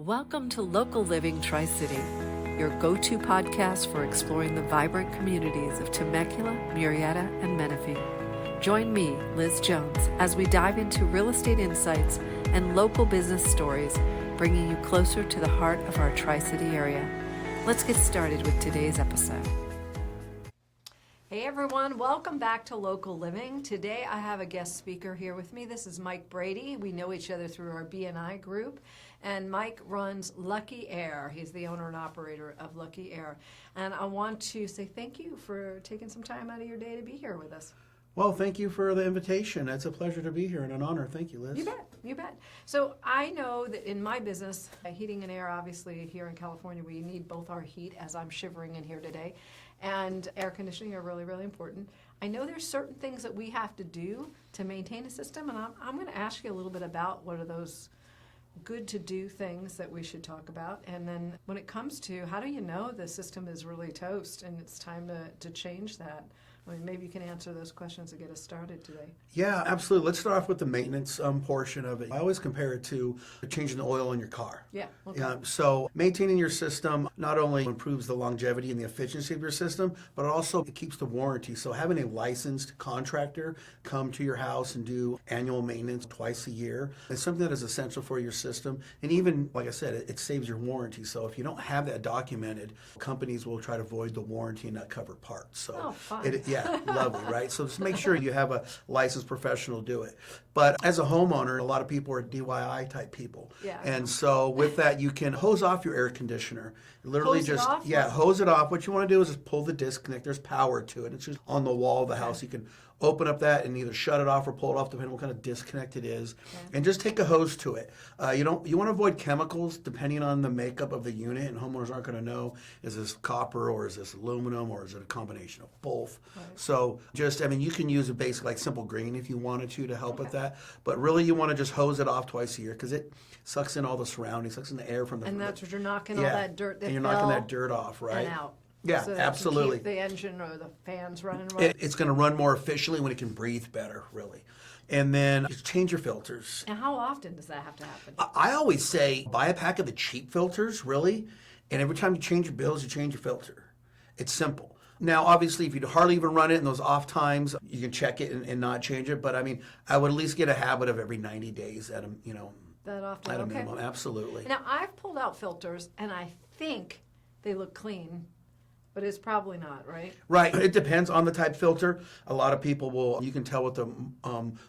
Welcome to Local Living Tri-City, your go-to podcast for exploring the vibrant communities of Temecula, Murrieta, and Menifee. Join me, Liz Jones, as we dive into real estate insights and local business stories, bringing you closer to the heart of our Tri-City area. Let's get started with today's episode. Hey everyone, welcome back to Local Living. Today I have a guest speaker here with me. This is Mike Brady. We know each other through our BNI group. And Mike runs Lucky Air. He's the owner and operator of Lucky Air. And I want to say thank you for taking some time out of your day to be here with us. Well, thank you for the invitation. It's a pleasure to be here and an honor. Thank you, Liz. You bet. So I know that in my business, heating and air, obviously here in California, we need both our heat, as I'm shivering in here today, and air conditioning are really, really important. I know there's certain things that we have to do to maintain a system, and I'm going to ask you a little bit about what are those good to do things that we should talk about. And then when it comes to how do you know the system is really toast and it's time to change that? I mean, maybe you can answer those questions to get us started today. Yeah, absolutely. Let's start off with the maintenance portion of it. I always compare it to changing the oil in your car. Yeah. Okay. So maintaining your system not only improves the longevity and the efficiency of your system, but also it keeps the warranty. So having a licensed contractor come to your house and do annual maintenance twice a year is something that is essential for your system. And even, like I said, it saves your warranty. So if you don't have that documented, companies will try to void the warranty and not cover parts. So fun. Yeah, lovely, right? So just make sure you have a licensed professional do it. But as a homeowner, a lot of people are DIY type people. Yeah. And so with that, you can hose off your air conditioner. Literally Hose it off? hose it off. What you want to do is just pull the disconnect. There's power to it. It's just on the wall of the house. You can open up that and either shut it off or pull it off, depending on what kind of disconnect it is. Okay. And just take a hose to it. You want to avoid chemicals depending on the makeup of the unit, and homeowners aren't going to know, is this copper or is this aluminum or is it a combination of both? Right. So you can use a basic like simple green if you wanted to help with that. But really you want to just hose it off twice a year because it sucks in all the surroundings, sucks in the air from the... And that's what you're knocking all that dirt that and you're knocking that dirt off, right? And out. Yeah, so absolutely. Keep the engine or the fans running right. It's going to run more efficiently when it can breathe better, really. And then just change your filters. And how often does that have to happen? I always say buy a pack of the cheap filters, really, and every time you change your bills, you change your filter. It's simple. Now, obviously, if you hardly even run it in those off times, you can check it and not change it. But, I would at least get a habit of every 90 days at a minimum. Absolutely. Now, I've pulled out filters, and I think they look clean. But it's probably not, right? Right. It depends on the type filter. A lot of people you can tell with the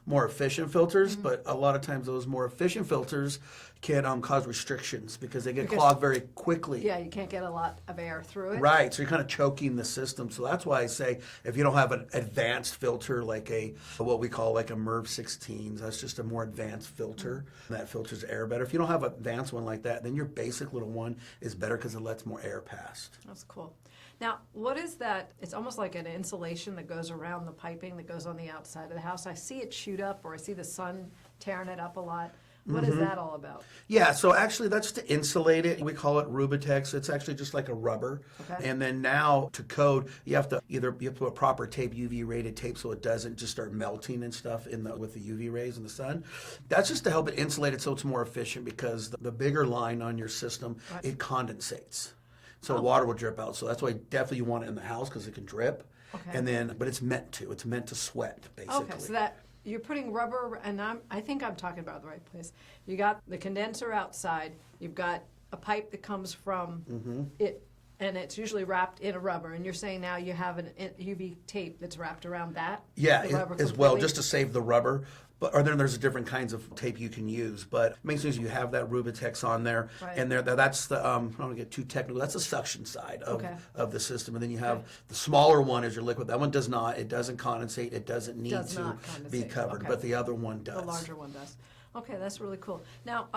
more efficient filters, but a lot of times those more efficient filters can cause restrictions because they get clogged very quickly. Yeah, you can't get a lot of air through it. Right. So you're kind of choking the system. So that's why I say if you don't have an advanced filter like what we call like a MERV 16s, that's just a more advanced filter. That filters air better. If you don't have an advanced one like that, then your basic little one is better because it lets more air past. That's cool. Now, what is that? It's almost like an insulation that goes around the piping that goes on the outside of the house. I see it shoot up, or I see the sun tearing it up a lot. What is that all about? Yeah, so actually that's to insulate it. We call it Rubitex. It's actually just like a rubber. Okay. And then now to code, you have to put a proper tape, UV rated tape, so it doesn't just start melting and stuff with the UV rays in the sun. That's just to help it insulate it so it's more efficient because the bigger line on your system, it condensates. So water will drip out. So that's why definitely you want it in the house because it can drip. Okay. But it's meant to sweat, basically. Okay, so that you're putting rubber, and I think I'm talking about the right place. You got the condenser outside. You've got a pipe that comes from it, and it's usually wrapped in a rubber. And you're saying now you have an UV tape that's wrapped around that? Yeah, as well, just to save the rubber. Or then there's different kinds of tape you can use, but the main thing is you have that Rubitex on there, and that's the I don't want to get too technical. That's the suction side of the system, and then you have the smaller one is your liquid. That one does not. It doesn't condensate. It doesn't need to be covered, but the other one does. The larger one does. Okay, that's really cool. Now,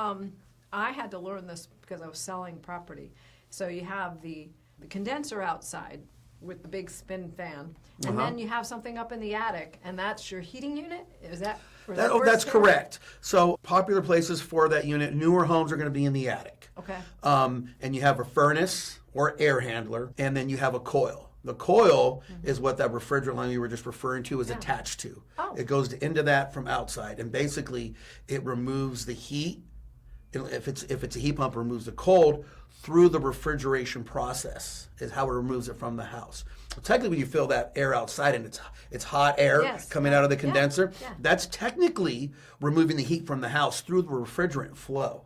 I had to learn this because I was selling property. So you have the condenser outside with the big spin fan, and then you have something up in the attic, and that's your heating unit? Is that? That's correct. So popular places for that unit, newer homes are going to be in the attic. Okay. And you have a furnace or air handler, and then you have a coil. The coil is what that refrigerant line you were just referring to is attached to. Oh. It goes into that from outside, and basically it removes the heat if it's a heat pump, it removes the cold through the refrigeration process is how it removes it from the house. Well, technically, when you feel that air outside and it's hot air coming out of the condenser, that's technically removing the heat from the house through the refrigerant flow.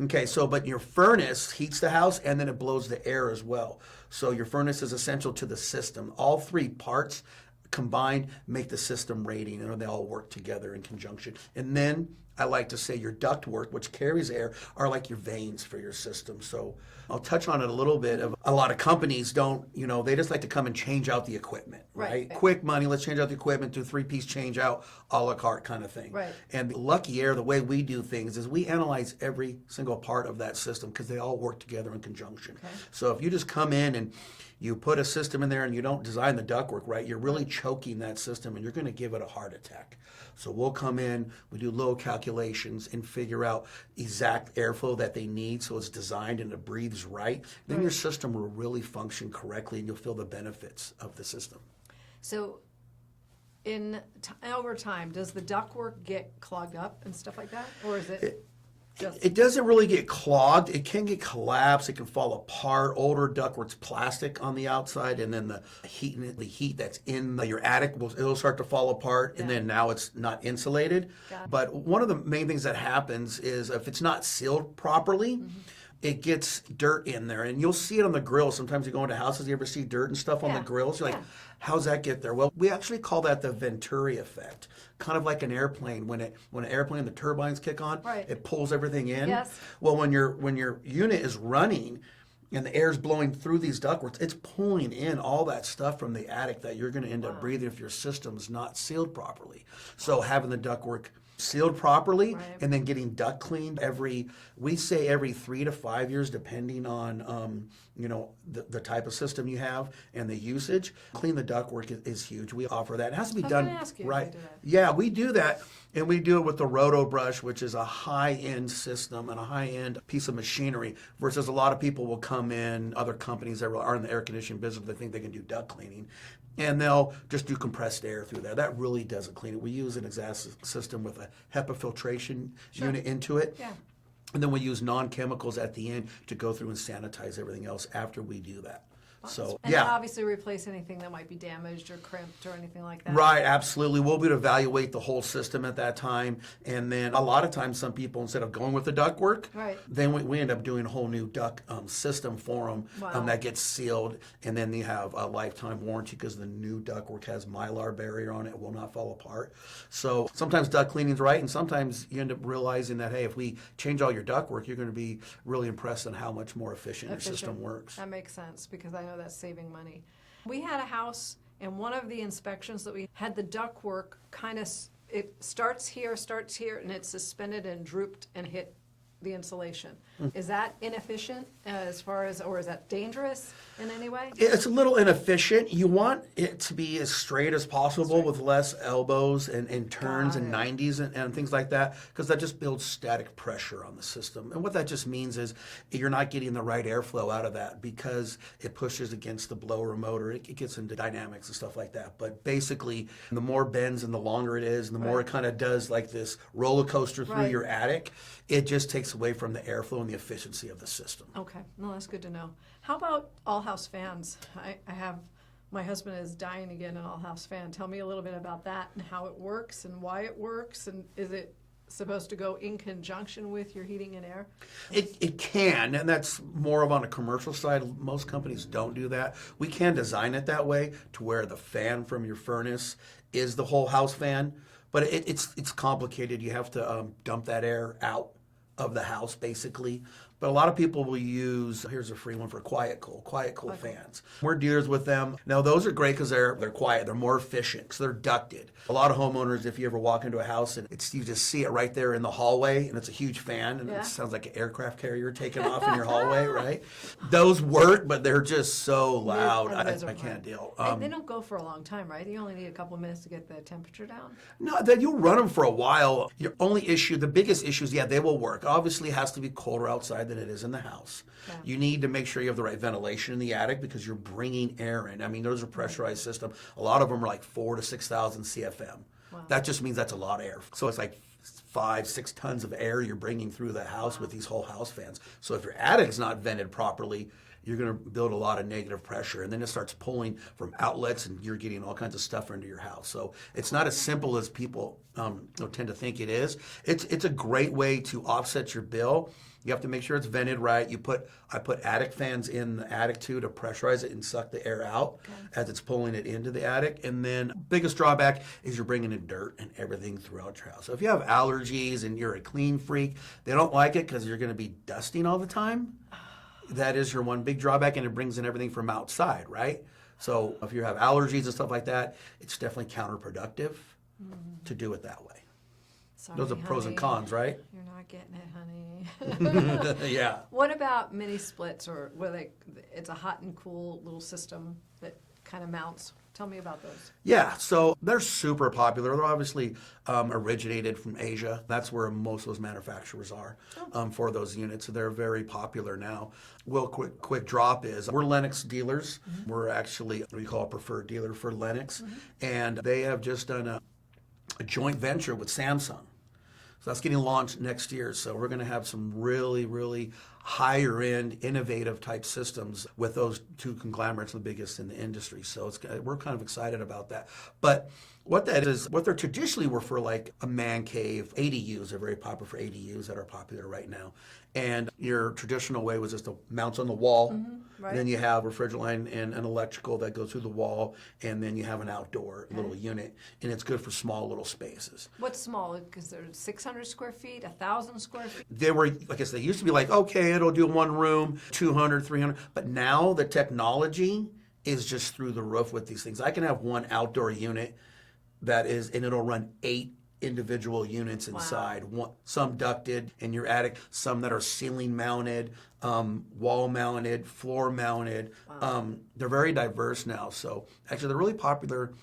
Okay, so but your furnace heats the house and then it blows the air as well. So your furnace is essential to the system. All three parts combined make the system rating, and they all work together in conjunction. And then I like to say your ductwork, which carries air, are like your veins for your system. So I'll touch on it a little bit. A lot of companies don't, they just like to come and change out the equipment, right? Quick money, let's change out the equipment, do 3-piece change out, a la carte kind of thing. Right. And Lucky Air, the way we do things is we analyze every single part of that system because they all work together in conjunction. Okay. So if you just come in and you put a system in there and you don't design the ductwork right, you're really choking that system and you're going to give it a heart attack. So we'll come in, we do low calculations and figure out exact airflow that they need so it's designed and it breathes right. Then your system will really function correctly and you'll feel the benefits of the system. So over time, does the ductwork get clogged up and stuff like that? Or is it... It doesn't really get clogged. It can get collapsed. It can fall apart. Older ductwork's plastic on the outside, and then the heat that's in your attic it'll start to fall apart, and then now it's not insulated. But one of the main things that happens is if it's not sealed properly, it gets dirt in there, and you'll see it on the grill. Sometimes you go into houses, you ever see dirt and stuff on the grills? You're like, how's that get there? Well, we actually call that the Venturi effect. Kind of like an airplane. When an airplane, the turbines kick on, it pulls everything in. Yes. Well, when your unit is running and the air's blowing through these ductworks, it's pulling in all that stuff from the attic that you're going to end up breathing if your system's not sealed properly. So having the ductwork sealed properly and then getting duct cleaned every 3 to 5 years, depending on the type of system you have and the usage. Clean the ductwork is huge. We offer that. It has to be done right. Yeah, we do that, and we do it with the Roto Brush, which is a high-end system and a high-end piece of machinery. Versus a lot of people will come in, other companies that are in the air conditioning business, they think they can do duct cleaning. And they'll just do compressed air through there. That really doesn't clean it. We use an exhaust system with a HEPA filtration unit into it. Yeah. And then we use non-chemicals at the end to go through and sanitize everything else after we do that. So, and then obviously replace anything that might be damaged or crimped or anything like that. Right, absolutely. We'll be able to evaluate the whole system at that time. And then a lot of times some people, instead of going with the ductwork, then we end up doing a whole new duct system for them that gets sealed. And then they have a lifetime warranty because the new ductwork has Mylar barrier on it. It will not fall apart. So sometimes duct cleaning is right, and sometimes you end up realizing that, hey, if we change all your ductwork, you're going to be really impressed on how much more efficient your system works. That makes sense because I know that's saving money. We had a house, and one of the inspections that we had, the ductwork kind of, it starts here, and it's suspended and drooped and hit the insulation. Is that inefficient as far as, or is that dangerous in any way? It's a little inefficient. You want it to be as straight as possible with less elbows and turns and 90s and things like that, because that just builds static pressure on the system. And what that just means is you're not getting the right airflow out of that because it pushes against the blower motor. It gets into dynamics and stuff like that. But basically, the more bends and the longer it is, and the more it kind of does like this roller coaster through your attic, it just takes away from the airflow and the efficiency of the system. Okay, no, that's good to know. How about all-house fans? My husband is dying to get an all-house fan. Tell me a little bit about that and how it works and why it works, and is it supposed to go in conjunction with your heating and air? It can, and that's more of on a commercial side. Most companies don't do that. We can design it that way to where the fan from your furnace is the whole house fan, but it's complicated. You have to dump that air out of the house, basically. But a lot of people will use, here's a free one for Quiet Cool fans. We're dealers with them. Now, those are great because they're quiet. They're more efficient because they're ducted. A lot of homeowners, if you ever walk into a house and you just see it right there in the hallway, and it's a huge fan, and it sounds like an aircraft carrier taking off in your hallway, right? Those work, but they're just so loud. I can't deal. They don't go for a long time, right? You only need a couple of minutes to get the temperature down? No, you'll run them for a while. Your only issue, the biggest issue is, they will work. Obviously, it has to be colder outside than it is in the house. Yeah. You need to make sure you have the right ventilation in the attic because you're bringing air in. I mean, those are pressurized systems. A lot of them are like 4,000 to 6,000 CFM. Wow. That just means that's a lot of air. So it's like 5-6 tons of air you're bringing through the house with these whole house fans. So if your attic's not vented properly, you're going to build a lot of negative pressure, and then it starts pulling from outlets, and you're getting all kinds of stuff into your house. So it's not as simple as people tend to think it is. It's a great way to offset your bill. You have to make sure it's vented right. I put attic fans in the attic too to pressurize it and suck the air out as it's pulling it into the attic. And then biggest drawback is you're bringing in dirt and everything throughout your house. So if you have allergies and you're a clean freak, they don't like it because you're going to be dusting all the time. That is your one big drawback, and it brings in everything from outside, right? So if you have allergies and stuff like that, it's definitely counterproductive to do it that way. Sorry, Those are pros and honey. cons, right? You're not getting it, honey. Yeah. What about mini splits, or where it's a hot and cool little system that kind of mounts? Tell me about those. Yeah, so they're super popular. They're obviously originated from Asia. That's where most of those manufacturers are for those units. So they're very popular now. Well, quick drop is we're Lennox dealers. We're actually what we call a preferred dealer for Lennox. And they have just done a joint venture with Samsung. So that's getting launched next year. So we're going to have some really, really higher end, innovative type systems with those two conglomerates, the biggest in the industry. So we're kind of excited about that. But what that is, what they're traditionally were for like a man cave. ADUs are very popular for ADUs that are popular right now. And your traditional way was just to mount on the wall. Right. And then you have refrigerant line and an electrical that goes through the wall. And then you have an outdoor little unit. And it's good for small little spaces. What's small? Because they're 600 square feet, 1,000 square feet? They were, like I said, they used to be like, okay, it'll do one room, 200, 300. But now the technology is just through the roof with these things. I can have one outdoor unit and it'll run 8 individual units inside. Some ducted in your attic, some that are ceiling mounted, wall mounted, floor mounted. They're very diverse now. So actually they're really popular.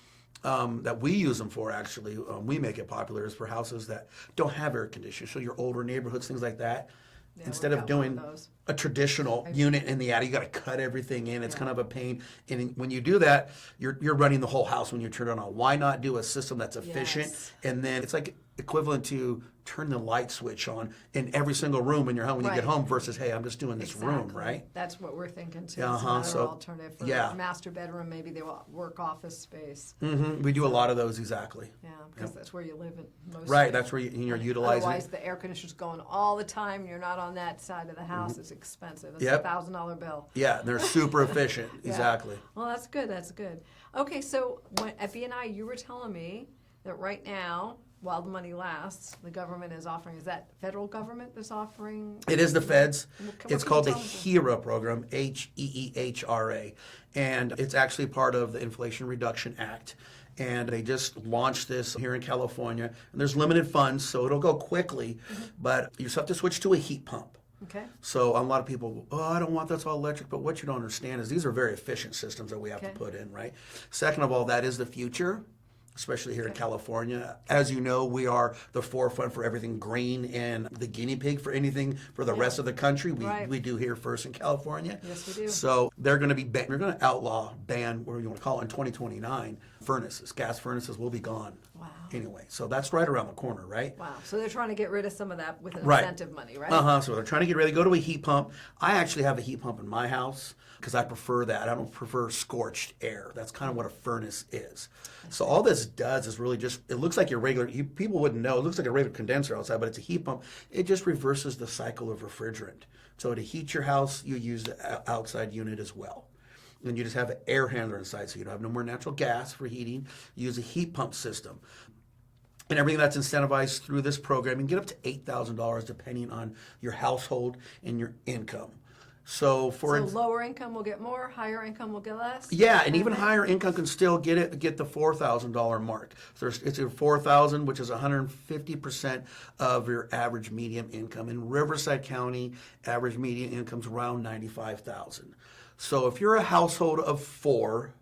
That we use them for, actually, we make it popular, is for houses that don't have air conditioning. So your older neighborhoods, things like that. Yeah, Instead we've of got one doing of those. a traditional unit in the attic, you got to cut everything in. It's kind of a pain. And when you do that, you're running the whole house when you turn it on. Why not do a system that's efficient? Yes. And then it's like equivalent to turn the light switch on in every single room in your home when you get home versus, hey, I'm just doing this room, right? That's what we're thinking too. Uh-huh, It's another so- alternative for yeah. master bedroom, maybe they will work office space. We do a lot of those, exactly. Yeah, because that's where you live in most. Right, that's where you're utilizing Otherwise, it. the air conditioner's going all the time. You're not on that side of the house. It's expensive. It's Yep. $1,000 bill. Yeah, they're super efficient, Yeah. exactly. Well, that's good. That's good. Okay, so at BNI, you were telling me that right now, while the money lasts, the government is offering. Is that federal government that's offering? It is the feds. What It's can called you the tell us? HERA program, HEEHRA. And it's actually part of the Inflation Reduction Act. And they just launched this here in California. And there's limited funds, so it'll go quickly. But you just have to switch to a heat pump. Okay. So a lot of people, I don't want that's all electric. But what you don't understand is these are very efficient systems that we have to put in, right? Second of all, that is the future, especially here in California. As you know, we are the forefront for everything green and the guinea pig for anything for the rest of the country. We do here first in California. Yes, we do. So they're going to be, they're going to ban, whatever you want to call it, in 2029, furnaces. Gas furnaces will be gone. Wow. Anyway, so that's right around the corner, right? Wow. So they're trying to get rid of some of that with Right. incentive money, right? So they're trying to get ready to go to a heat pump. I actually have a heat pump in my house because I prefer that. I don't prefer scorched air. That's kind of what a furnace is. So all this does is really just, it looks like your regular, people wouldn't know, it looks like a regular condenser outside, but it's a heat pump. It just reverses the cycle of refrigerant. So to heat your house, you use the outside unit as well. And you just have an air handler inside, so you don't have no more natural gas for heating. You use a heat pump system. And everything that's incentivized through this program, you can get up to $8,000 depending on your household and your income. So lower income will get more, higher income will get less? yeah, and even higher income can still get the $4,000 mark. So it's a $4,000, which is 150% of your average median income. In Riverside County, average median income's around $95,000. So if you're a household of 4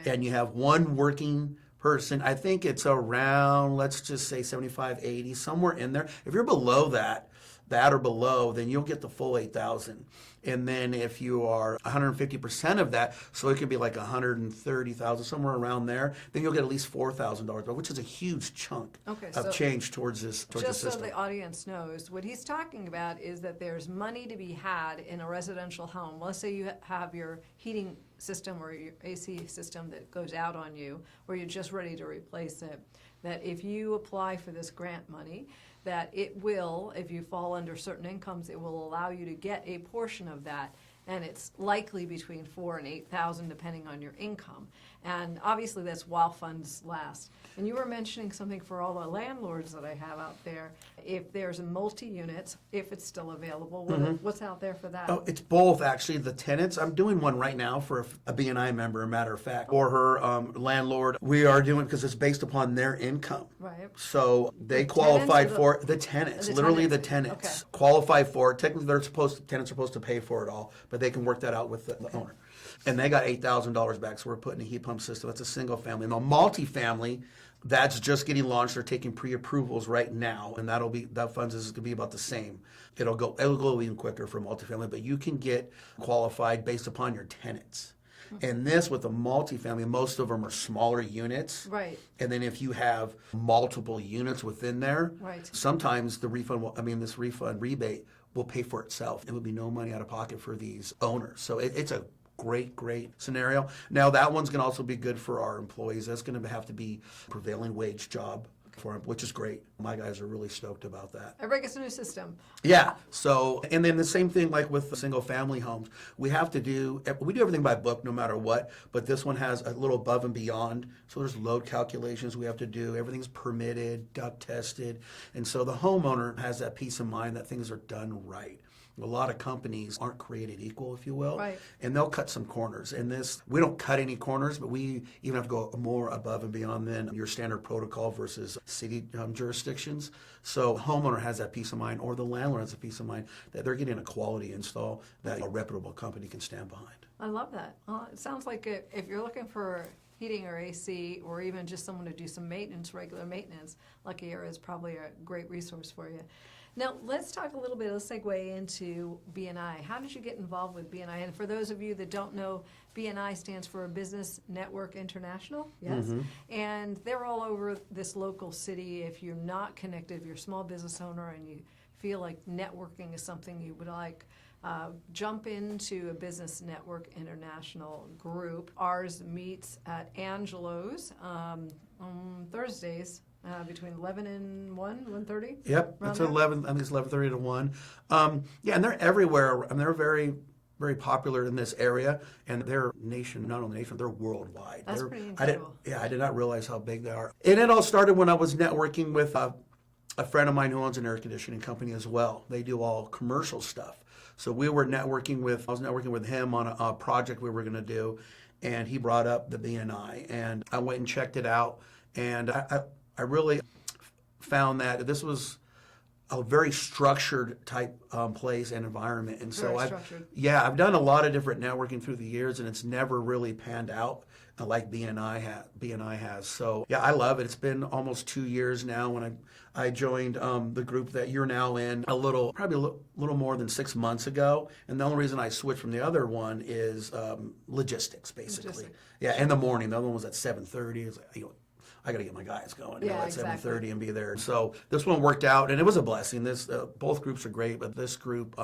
and you have one working person, I think it's around, let's just say 75, 80, somewhere in there. If you're below that, that or below, then you'll get the full $8,000. And then if you are 150% of that, so it could be like 130,000, somewhere around there, then you'll get at least $4,000, which is a huge chunk of change towards this system. Just so the audience knows, what he's talking about is that there's money to be had in a residential home. Let's say you have your heating system or your AC system that goes out on you, or you're just ready to replace it, that if you apply for this grant money, that it will, if you fall under certain incomes, it will allow you to get a portion of that, and it's likely between $4,000 and $8,000 depending on your income. And obviously that's while funds last. And you were mentioning something for all the landlords that I have out there. If there's a multi-units, if it's still available, what's out there for that? Oh, it's both, actually. The tenants, I'm doing one right now for a BNI member, a matter of fact, or her landlord. We are doing, because it's based upon their income. Right. So they qualified for it. The tenants, literally the tenants qualify for it. Technically, tenants are supposed to pay for it all, but they can work that out with the owner. And they got $8,000 back, so we're putting a heat pump system. That's a single family. Now, multifamily, that's just getting launched. They're taking pre-approvals right now, and that funds is going to be about the same. It'll go even quicker for multifamily, but you can get qualified based upon your tenants. And this, with the multifamily, most of them are smaller units. Right. And then if you have multiple units within there, sometimes this refund rebate will pay for itself. It would be no money out of pocket for these owners. So it's a great scenario. Now, that one's going to also be good for our employees. That's going to have to be a prevailing wage job for them, which is great. My guys are really stoked about that. Everybody gets a new system. Yeah. So, and then the same thing like with the single family homes. We do everything by book no matter what, but this one has a little above and beyond. So there's load calculations we have to do. Everything's permitted, duct tested. And so the homeowner has that peace of mind that things are done right. A lot of companies aren't created equal, if you will, and they'll cut some corners. And we don't cut any corners, but we even have to go more above and beyond than your standard protocol versus city jurisdictions. So homeowner has that peace of mind, or the landlord has a peace of mind that they're getting a quality install that a reputable company can stand behind. I love that. It sounds like if you're looking for heating or AC, or even just someone to do some maintenance, regular maintenance, Lucky Air is probably a great resource for you. Now, let's talk a little bit, let's segue into BNI. How did you get involved with BNI? And for those of you that don't know, BNI stands for Business Network International, yes? Mm-hmm. And they're all over this local city. If you're not connected, if you're a small business owner and you feel like networking is something you would like, jump into a Business Network International group. Ours meets at Angelo's on Thursdays. Between 11 and 1:30? Yep, it's 11. I think it's 11:30 to 1. And they're everywhere. And they're very, very popular in this area. And they're not only nation, they're worldwide. That's pretty incredible. I did not realize how big they are. And it all started when I was networking with a friend of mine who owns an air conditioning company as well. They do all commercial stuff. So I was networking with him on a project we were going to do. And he brought up the BNI. And I went and checked it out. And I really found that this was a very structured type place and environment. And so I've done a lot of different networking through the years, and it's never really panned out like BNI has. So yeah, I love it. It's been almost 2 years now when I joined the group that you're now in probably a little more than 6 months ago. And the only reason I switched from the other one is logistics, basically. Yeah, in the morning. The other one was at 7:30. It's like, I got to get my guys going at 7:30 and be there. So this one worked out, and it was a blessing. Both groups are great, but this group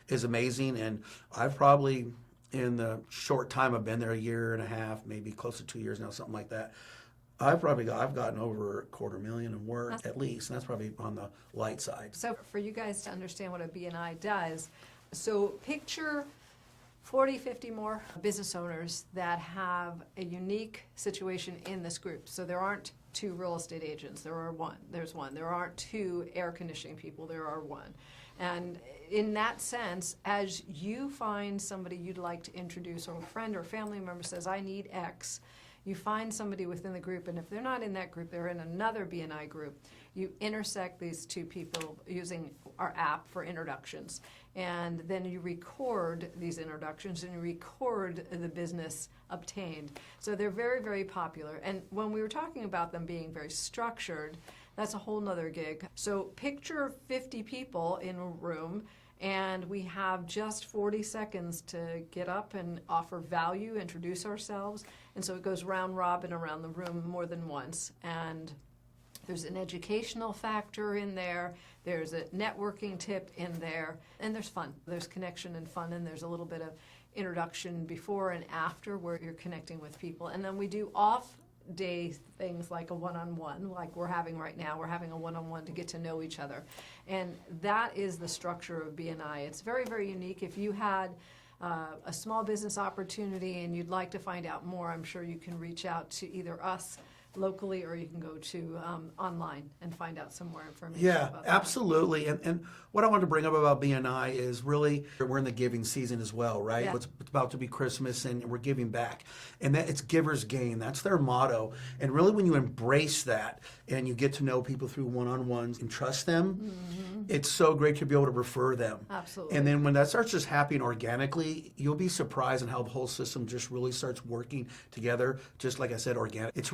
is amazing. And I've probably, in the short time I've been there, a year and a half, maybe close to 2 years now, something like that, I've gotten over $250,000 in work at least, and that's probably on the light side. So for you guys to understand what a BNI does, so picture 40, 50 more business owners that have a unique situation in this group. So there aren't 2 real estate agents, there's one. There aren't 2 air conditioning people, there are 1. And in that sense, as you find somebody you'd like to introduce, or a friend or family member says, I need X, you find somebody within the group, and if they're not in that group, they're in another BNI group. You intersect these 2 people using our app for introductions. And then you record these introductions and you record the business obtained. So they're very, very popular. And when we were talking about them being very structured, That's a whole nother gig. So picture 50 people in a room, and we have just 40 seconds to get up and offer value, introduce ourselves. And so it goes round robin around the room more than once. And there's an educational factor in there. There's a networking tip in there. And there's fun. There's connection and fun, and there's a little bit of introduction before and after where you're connecting with people. And then we do off-day things like a one-on-one, like we're having right now. We're having a one-on-one to get to know each other. And that is the structure of BNI. It's very, very unique. If you had a small business opportunity and you'd like to find out more, I'm sure you can reach out to either us locally, or you can go to online and find out some more information. Yeah, about that. absolutely. And what I wanted to bring up about BNI is really we're in the giving season as well, right? Yeah. It's about to be Christmas, and we're giving back, and that it's givers gain. That's their motto. And really, when you embrace that and you get to know people through one-on-ones and trust them, it's so great to be able to refer them. Absolutely. And then when that starts just happening organically, you'll be surprised at how the whole system just really starts working together. Just like I said, organic. It's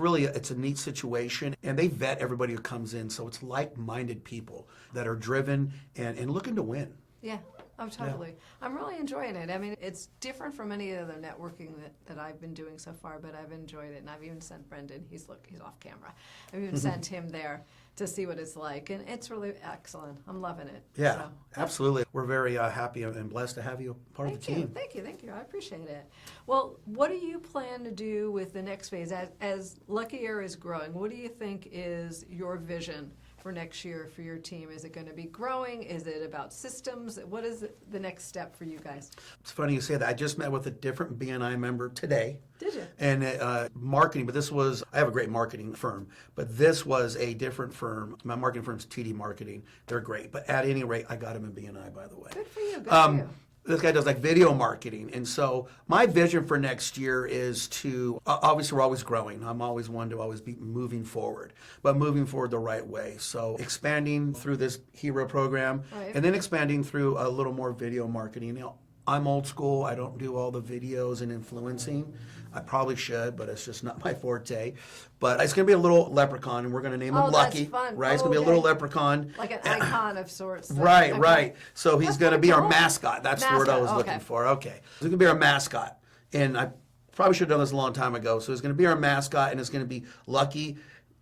a neat situation, and they vet everybody who comes in, so it's like-minded people that are driven and looking to win. Yeah, oh, totally. I'm really enjoying it. I mean, it's different from any other networking that I've been doing so far, but I've enjoyed it. And I've even sent Brendan, he's off camera. I've even sent him there to see what it's like. And it's really excellent. I'm loving it. Yeah, So, absolutely. We're very happy and blessed to have you part of the team. Thank you. I appreciate it. Well, what do you plan to do with the next phase? As Lucky Air is growing, what do you think is your vision for next year for your team? Is it going to be growing? Is it about systems? What is the next step for you guys? It's funny you say that. I just met with a different BNI member today. Did you? And marketing, but I have a great marketing firm, but this was a different firm. My marketing firm's TD Marketing. They're great. But at any rate, I got him in BNI, by the way. Good for you. Good for you. This guy does like video marketing. And so my vision for next year is to, obviously we're always growing. I'm always one to always be moving forward, but moving forward the right way. So expanding through this hero program, Right. and then expanding through a little more video marketing. You know, I'm old school. I don't do all the videos and influencing. I probably should, but it's just not my forte. But it's going to be a little leprechaun, and we're going to name him Lucky. That's fun. Right? It's Oh, going to be a okay. little leprechaun. Like an icon of sorts. Right, Okay. right. So he's That's going to kinda be our cool. mascot. That's the word I was Mascot, looking okay. for. Okay. He's going to be our mascot. And I probably should have done this a long time ago. So he's going to be our mascot, and it's going to be Lucky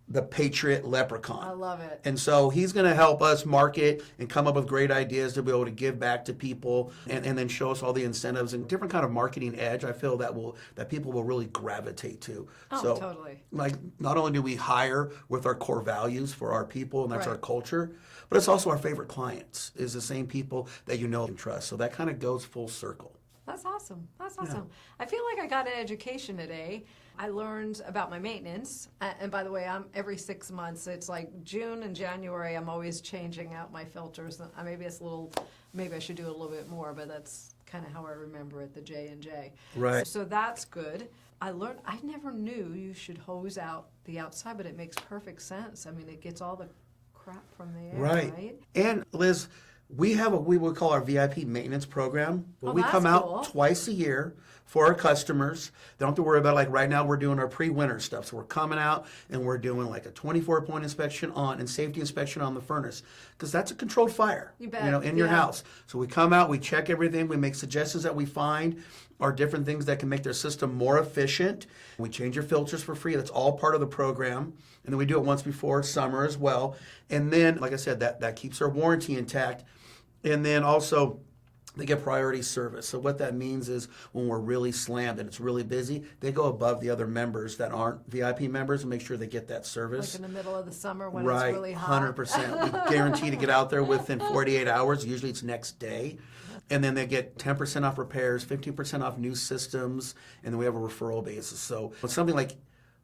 the Patriot Leprechaun. I love it. And so he's going to help us market and come up with great ideas to be able to give back to people, and then show us all the incentives and different kind of marketing edge. I feel that people will really gravitate to. Oh, so, totally. Like, not only do we hire with our core values for our people, and that's Right. our culture, but it's also our favorite clients is the same people that you know and trust. So that kind of goes full circle. That's awesome. That's awesome. I feel like I got an education today. I learned about my maintenance. And by the way, I'm every 6 months. It's like June and January, I'm always changing out my filters. Maybe I should do a little bit more, but that's kind of how I remember it, the J&J. Right. So that's good. I never knew you should hose out the outside, but it makes perfect sense. I mean, it gets all the crap from the air, right? And Liz, we have what we would call our VIP maintenance program. Where we that's come cool. out twice a year for our customers. They don't have to worry about, like right now we're doing our pre-winter stuff. So we're coming out and we're doing like a 24-point inspection and safety inspection on the furnace. Because that's a controlled fire, You bet. in your Yeah. house. So we come out, we check everything, we make suggestions that we find are different things that can make their system more efficient. We change your filters for free. That's all part of the program. And then we do it once before summer as well. And then, like I said, that keeps our warranty intact. And then also, they get priority service. So what that means is when we're really slammed and it's really busy, they go above the other members that aren't VIP members and make sure they get that service. Like in the middle of the summer when Right, it's really hot. 100%. We guarantee to get out there within 48 hours. Usually it's next day. And then they get 10% off repairs, 15% off new systems, and then we have a referral basis. So it's something like,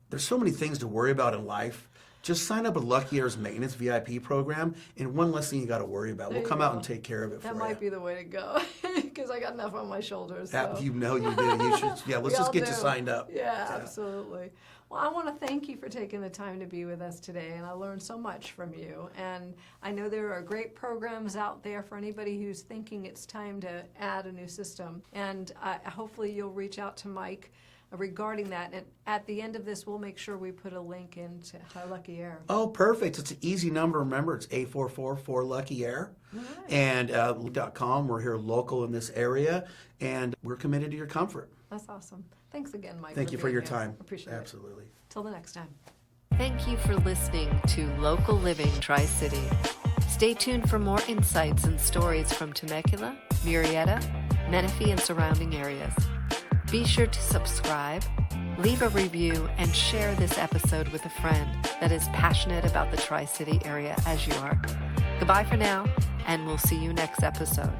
there's so many things to worry about in life. Just sign up with Lucky Air's maintenance VIP program, and one less thing you got to worry about. There We'll you come out go. and take care of it for That you. might be the way to go because I got enough on my shoulders. So. You know you do. You should. Yeah, let's We just all get do. you signed up. Yeah, absolutely. Well, I want to thank you for taking the time to be with us today, and I learned so much from you. And I know there are great programs out there for anybody who's thinking it's time to add a new system. And hopefully you'll reach out to Mike regarding that. And at the end of this, we'll make sure we put a link into Lucky Air. Oh, perfect. It's an easy number. Remember, it's 844-4-LUCKY-AIR. Right. And .com. We're here local in this area, and we're committed to your comfort. That's awesome. Thanks again, Mike. Thank you for your being here. time. Appreciate it. Absolutely. Till the next time. Thank you for listening to Local Living Tri-City. Stay tuned for more insights and stories from Temecula, Murrieta, Menifee, and surrounding areas. Be sure to subscribe, leave a review, and share this episode with a friend that is passionate about the Tri-City area as you are. Goodbye for now, and we'll see you next episode.